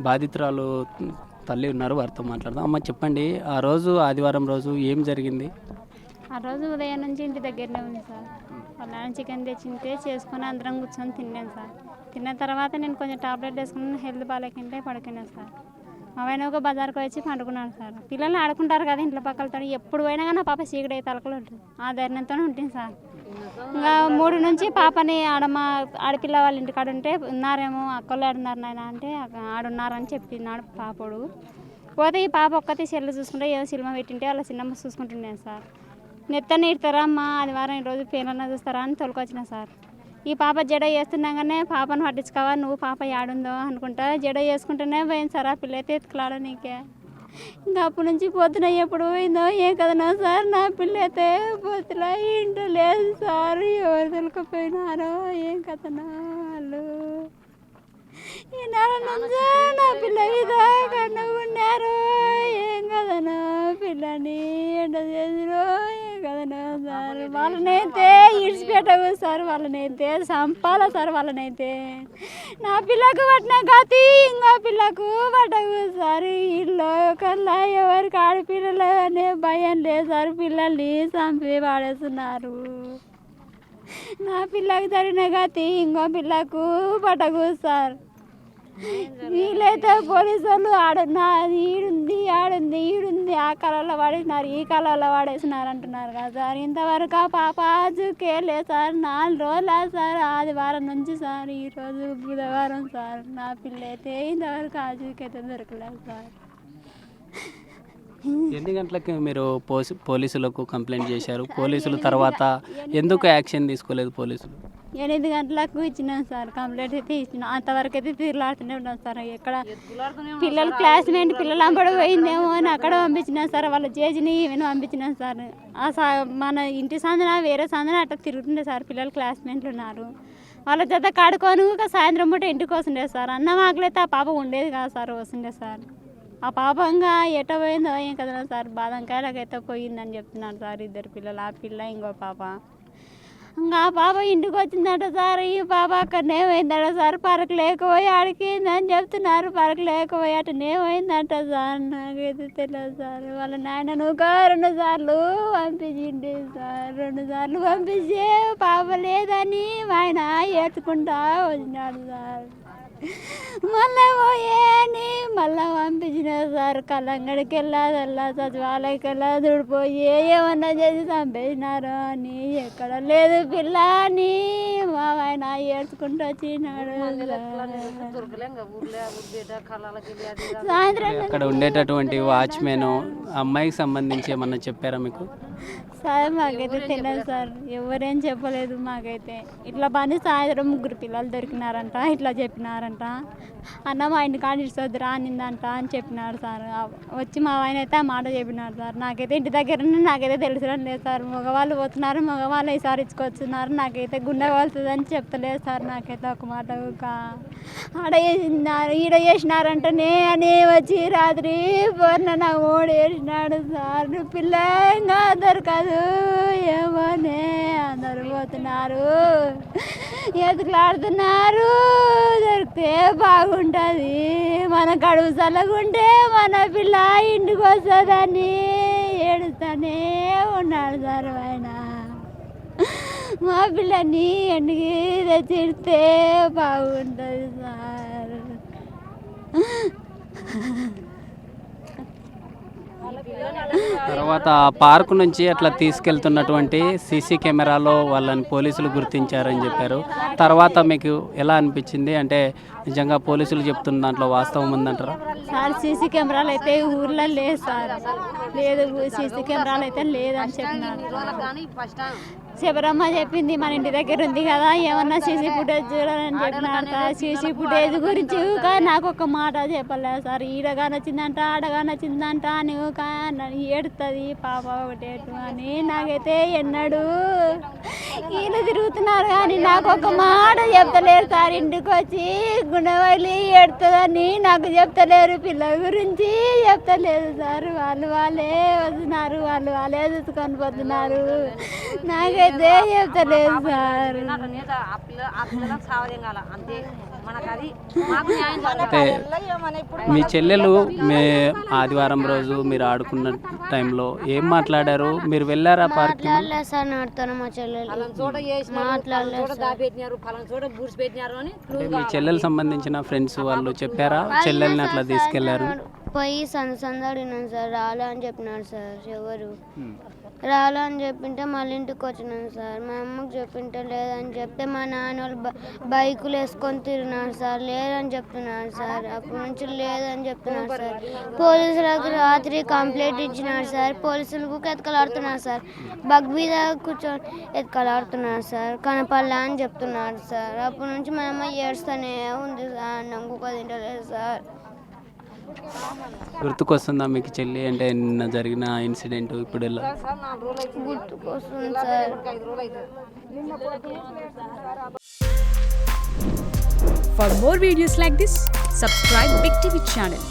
బాధితురాలు తల్లి ఉన్నారు, వారితో మాట్లాడదాం. అమ్మ చెప్పండి, ఆ రోజు ఆదివారం రోజు ఏం జరిగింది? ఆ రోజు ఉదయం నుంచి ఇంటి దగ్గరనే ఉంది సార్. వాళ్ళ నాన్న చికెన్ తెచ్చింటే చేసుకొని అందరం కూర్చొని తిన్నాను సార్. తిన్న తర్వాత నేను కొంచెం టాబ్లెట్ వేసుకుని హెల్త్ బాగాలేకుంటే పడుకున్నాను సార్. మా ఆయన ఒక బజార్కి వచ్చి పండుకున్నాను సార్. పిల్లల్ని ఆడుకుంటారు కదా ఇంట్లో పక్కలతో, ఎప్పుడు పోయినా కానీ నా పాప చీకటి అయితే తలకలు ఉంటుంది. ఆ ధైర్యంతోనే ఉంటుంది సార్. ఇంకా 3 నుంచి పాపని మా ఆడపిల్ల వాళ్ళ ఇంటికాడ ఉంటే ఉన్నారేమో, అక్కలు ఆడున్నారు నాయన అంటే ఆడున్నారని చెప్పినాడు పాపడు. పోతే ఈ పాప ఒక్కతే సెల్లు చూసుకుంటే ఏదో సినిమా పెట్టింటే వాళ్ళ చిన్నమ్మ చూసుకుంటున్నాను సార్. నెత్తని ఇడతారా అమ్మ, ఆదివారం ఈరోజు పేర్లన్నా చూస్తారా అని తొలకొచ్చిన సార్. ఈ పాప జడ వేస్తున్నాగానే పాపను పట్టించుకోవా, నువ్వు పాప యాడుందో అనుకుంటా జడ వేసుకుంటూనే పోయింది సార్. ఆ పిల్ల అయితే ఎత్తుకులాడ నీకే. ఇంకా అప్పటి నుంచి పొద్దున ఎప్పుడు పోయిందో ఏం కదనో సార్. నా పిల్ల అయితే పొద్దున ఇంట్లో లేదు సార్. ఎవరు తొలకపోయినారో ఏం కథనో వాళ్ళు. ఈ నెల నుంచి నా పిల్ల మీద కన్ను ఉన్నారు. ఏం కదనో పిల్లని ఎండ చేసిరో ఏం కదనో సార్. వాళ్ళనైతే ఇడిచిపెట్టవు సార్, వాళ్ళనైతే చంపాల సార్. వాళ్ళనైతే నా పిల్లకు పట్టిన గతి ఇంకో పిల్లకు పట్టవు సార్. ఇల్లు కల్లా ఎవరికి ఆడపిల్లలు అనే భయం లేదు సార్. పిల్లల్ని చంపి పాడేస్తున్నారు. నా పిల్లకు జరిగిన గతి ఇంకో పిల్లకు పట్టవు సార్. వీళ్ళైతే పోలీసు వాళ్ళు ఆడున్నా ఈడుంది ఆడుంది ఈడుంది, ఆ కాలంలో వాడేసినారు ఈ కాలంలో వాడేసినారు అంటున్నారు కదా సార్. ఇంతవరకు ఆ పాప ఆజుకే లేదు సార్. 4 రోజులు సార్, ఆదివారం నుంచి సార్. ఈరోజు బుధవారం సార్. నా పిల్ల అయితే ఇంతవరకు ఆజుకైతే దొరకలేదు సార్. ఎన్ని గంటలకు మీరు పోలీసులకు కంప్లైంట్ చేశారు? పోలీసులు తర్వాత ఎందుకు యాక్షన్ తీసుకోలేదు పోలీసులు? 8 గంటలకు ఇచ్చినాం సార్. కంప్లైంట్ అయితే ఇచ్చినాం. అంతవరకు అయితే తిరుగులాడుతూనే ఉన్నాం సార్. ఎక్కడ పిల్లలు క్లాస్మేట్ పిల్లలు అంబడి పోయిందేమో అని అక్కడ పంపించినాం సార్. వాళ్ళ జేజీని ఈమెను పంపించినాం సార్. మన ఇంటి సందన వేరే సందన అట్లా తిరుగుతుండే సార్. పిల్లలు క్లాస్మేట్లు ఉన్నారు, వాళ్ళ జత కాడుకొని సాయంత్రం పూట ఇంటికి వస్తుండే సార్. అన్నం ఆకలైతే ఆ పాప ఉండేది కాదు సార్, వస్తుండే సార్. ఆ పాప ఇంకా ఎట్ట పోయిందో ఏం కదా సార్. బాదంకాయలకైతే పోయిందని చెప్తున్నాడు సార్. 2 పిల్లలు, ఆ పిల్ల ఇంకో పాప. ఇంకా ఆ పాప ఇంటికి వచ్చిందట సార్. ఈ పాప అక్కడనే పోయిందట సార్. పరకు లేకపోయి ఆడికిందని చెప్తున్నారు. పరకు లేకపోయి అటనే పోయిందట సార్. నాకైతే తెలియదు సార్. వాళ్ళ నాయనను 2 సార్లు పంపించింది సార్. 2 సార్లు పంపించి పాప లేదని ఆయన ఏడ్చుకుంటా వచ్చినాడు సార్. మళ్ళీ పోయేని మళ్ళీ పంపించిన సార్. కళ్ళంగడికి వెళ్ళాదల్లా సచివాలయకి వెళ్ళా దుడిపోయి ఏమన్నా చేసి చంపేసినారు అని. ఎక్కడ లేదు పిల్ల అని మా ఆయన ఏడ్చుకుంటూ వచ్చినాడు. సాయంత్రం అక్కడ ఉండేటటువంటి వాచ్మెన్ అమ్మాయికి సంబంధించి ఏమన్నా చెప్పారా మీకు? సార్ మాకైతే తెలియదు సార్. ఎవరేం చెప్పలేదు మాకైతే. ఇట్లా పని సాయంత్రం 3 పిల్లలు దొరికినారంట, ఇట్లా చెప్పినారంట. అన్న మా ఇంటి కాడ ఇడిసొద్దురా అనిందంట అని చెప్పినారు సార్. వచ్చి మా ఆయన అయితే ఆ మాట చెప్పినారు సార్. నాకైతే ఇంటి దగ్గర నాకైతే తెలిసడం లేదు సార్. మగవాళ్ళు పోతున్నారు, మగవాళ్ళు ఈసారి ఇచ్చుకొస్తున్నారు. నాకైతే గుండె వలుతుందని చెప్తలేదు సార్. నాకైతే ఒక మాట ఆడ వేసినారు ఈడ వేసినారంటనే అని వచ్చి రాత్రి పొన్న ఓడేసినాడు సార్. పిల్ల ఇంకా దొరకదు ఏమోనే, అందరు పోతున్నారు, ఎదుగులాడుతున్నారు. దొరికితే బాగుంటుంది, మన కడుపు చల్లగుంటే మన పిల్ల ఇంటికి వస్తుందని ఏడుస్తూనే ఉన్నాడు సార్ ఆయన. మా పిల్లని ఎండికి తెచ్చిడితే బాగుంటుంది సార్. తర్వాత ఆ పార్కు నుంచి అట్లా తీసుకెళ్తున్నటువంటి సీసీ కెమెరాలో వాళ్ళని పోలీసులు గుర్తించారని చెప్పారు. తర్వాత మీకు ఎలా అనిపించింది? అంటే నిజంగా పోలీసులు చెప్తున్న దాంట్లో వాస్తవం ఉందంటారా? సార్ సీసీ కెమెరాలు అయితే ఊర్లో లేదు సార్. లేదు, సీసీ కెమెరాలు అయితే లేదని చెప్పినారు. శబరమ్మ చెప్పింది మన ఇంటి దగ్గర ఉంది కదా, ఏమన్నా సీసీ ఫుటేజ్ చూడాలని చెప్పినారు సార్. సీసీ ఫుటేజ్ గురించి నాకు ఒక మాట చెప్పలేదు సార్. ఈడగా నచ్చిందంట ఆడగా నచ్చిందంట అని ఏడుతుంది పాప ఒకటేటు అని. నాకైతే ఎన్నడూ వీళ్ళు తిరుగుతున్నారు కానీ నాకు ఒక మాట చెప్తలేరు సార్. ఇంటికి వచ్చి గుండెవల్లి ఏడుతుందని నాకు చెప్తలేరు. పిల్లల గురించి చెప్తలేదు సార్. వాళ్ళే వస్తున్నారు, వాళ్ళే చూసుకొని పోతున్నారు. నాకైతే చెప్తలేదు సార్. అయితే మీ చెల్లెలు ఆదివారం రోజు మీరు ఆడుకున్న టైంలో ఏం మాట్లాడారు? మీరు వెళ్ళారా పార్క్? మాట్లాడలేదు సార్ నాడుతాను మా చెల్లెలు మాట్లాడలేదు సార్. అంటే మీ చెల్లెలు సంబంధించిన ఫ్రెండ్స్ వాళ్ళు చెప్పారా చెల్లెల్ని అట్లా తీసుకెళ్లారు? పోయి సంద అడిగినాను సార్, రాలే అని చెప్పినాడు సార్. ఎవరు రాలే అని చెప్పింటే మళ్ళీ ఇంటికి వచ్చినాను సార్. మా అమ్మకి చెప్పింటే లేదని చెప్తే మా నాన్న వాళ్ళు బైకులు వేసుకొని తిరిగినారు సార్. లేదని చెప్తున్నాడు సార్. అప్పటి నుంచి లేదని చెప్తున్నాడు సార్. పోలీసులకు రాత్రి కంప్లైంట్ ఇచ్చినాడు సార్. పోలీసులకు ఎత్కలాడుతున్నారు సార్. బగ్ మీద కూర్చొని ఎత్కలాడుతున్నారు సార్. కనపడలే అని చెప్తున్నాడు సార్. అప్పటి నుంచి మా అమ్మ ఏడుస్తూనే ఉంది సార్. నాకు తింటలేదు సార్. గుర్తుకొస్తుందా మీకు చెల్లి? అంటే నిన్న జరిగిన ఇన్సిడెంట్ ఇప్పుడు ఎలా గుర్తుకొస్తుంది sir. For more videos like this, subscribe Big TV channel.